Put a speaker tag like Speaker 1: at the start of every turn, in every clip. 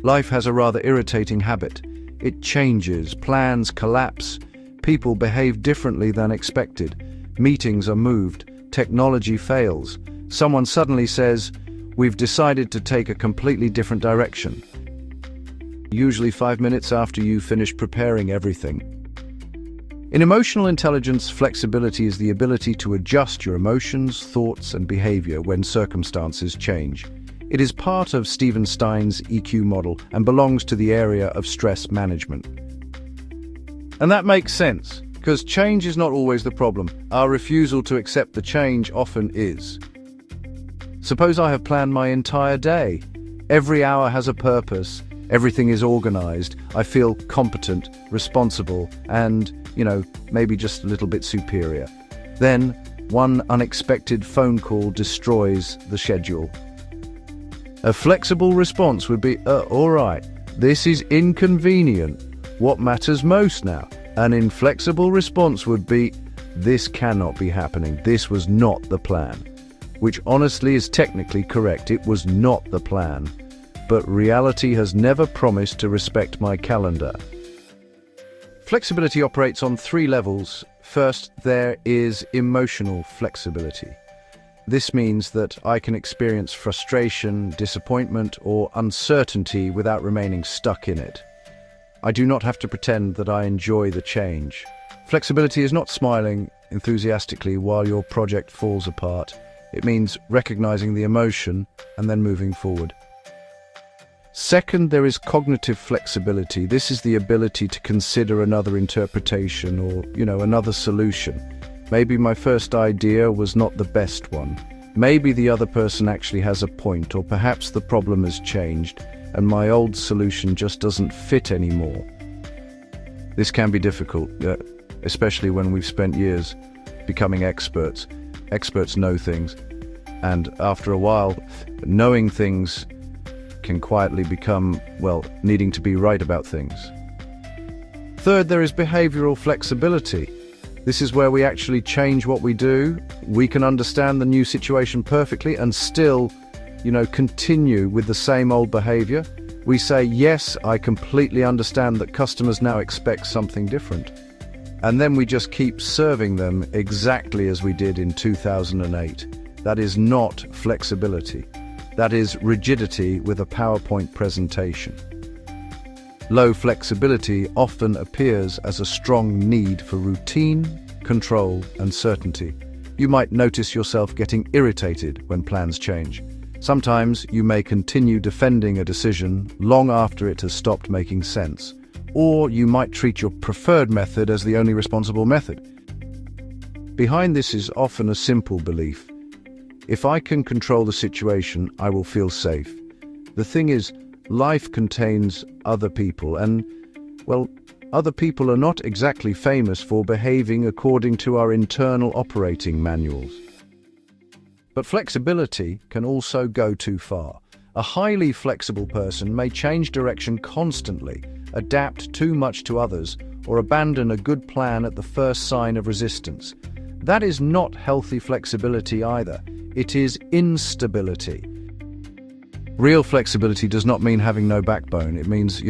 Speaker 1: Life has a rather irritating habit. It changes, plans collapse, people behave differently than expected, meetings are moved, technology fails. Someone suddenly says, "We've decided to take a completely different direction." Usually 5 minutes after you finish preparing everything. In emotional intelligence, flexibility is the ability to adjust your emotions, thoughts, and behavior when circumstances change. It is part of Steven Stein's EQ model and belongs to the area of stress management. And that makes sense, because change is not always the problem. Our refusal to accept the change often is. Suppose I have planned my entire day. Every hour has a purpose, everything is organized, I feel competent, responsible, and, maybe just a little bit superior. Then, one unexpected phone call destroys the schedule. A flexible response would be, all right, this is inconvenient. What matters most now? An inflexible response would be, this cannot be happening. This was not the plan. Which honestly is technically correct. It was not the plan. But reality has never promised to respect my calendar. Flexibility operates on 3 levels. First, there is emotional flexibility. This means that I can experience frustration, disappointment, or uncertainty without remaining stuck in it. I do not have to pretend that I enjoy the change. Flexibility is not smiling enthusiastically while your project falls apart. It means recognizing the emotion and then moving forward. Second, there is cognitive flexibility. This is the ability to consider another interpretation or, another solution. Maybe my first idea was not the best one. Maybe the other person actually has a point, or perhaps the problem has changed and my old solution just doesn't fit anymore. This can be difficult, especially when we've spent years becoming experts. Experts know things, and after a while, knowing things can quietly become, needing to be right about things. Third, there is behavioral flexibility. This is where we actually change what we do. We can understand the new situation perfectly and still, continue with the same old behavior. We say, yes, I completely understand that customers now expect something different. And then we just keep serving them exactly as we did in 2008. That is not flexibility. That is rigidity with a PowerPoint presentation. Low flexibility often appears as a strong need for routine, control, and certainty. You might notice yourself getting irritated when plans change. Sometimes you may continue defending a decision long after it has stopped making sense. Or you might treat your preferred method as the only responsible method. Behind this is often a simple belief. If I can control the situation, I will feel safe. The thing is, life contains other people, and, other people are not exactly famous for behaving according to our internal operating manuals. But flexibility can also go too far. A highly flexible person may change direction constantly, adapt too much to others, or abandon a good plan at the first sign of resistance. That is not healthy flexibility either. It is instability. Real flexibility does not mean having no backbone. It means,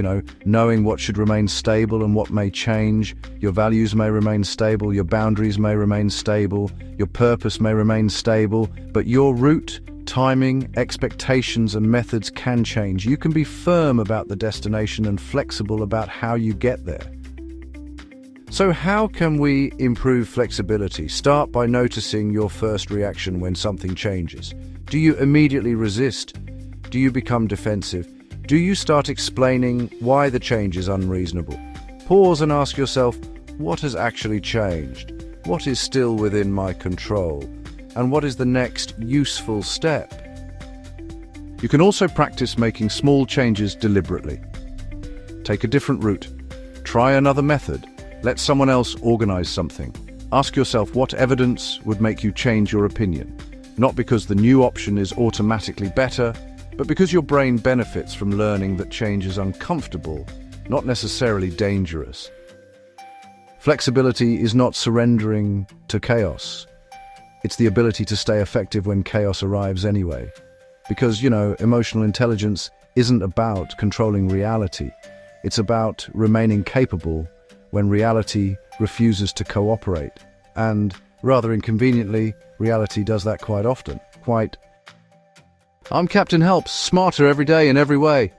Speaker 1: knowing what should remain stable and what may change. Your values may remain stable, your boundaries may remain stable, your purpose may remain stable, but your route, timing, expectations, and methods can change. You can be firm about the destination and flexible about how you get there. So how can we improve flexibility? Start by noticing your first reaction when something changes. Do you immediately resist? Do you become defensive? Do you start explaining why the change is unreasonable? Pause and ask yourself, what has actually changed? What is still within my control? And what is the next useful step? You can also practice making small changes deliberately. Take a different route. Try another method. Let someone else organize something. Ask yourself what evidence would make you change your opinion. Not because the new option is automatically better, but because your brain benefits from learning that change is uncomfortable, not necessarily dangerous. Flexibility is not surrendering to chaos. It's the ability to stay effective when chaos arrives anyway. Because, emotional intelligence isn't about controlling reality. It's about remaining capable when reality refuses to cooperate. And, rather inconveniently, reality does that quite often. I'm Captain Helps, smarter every day in every way.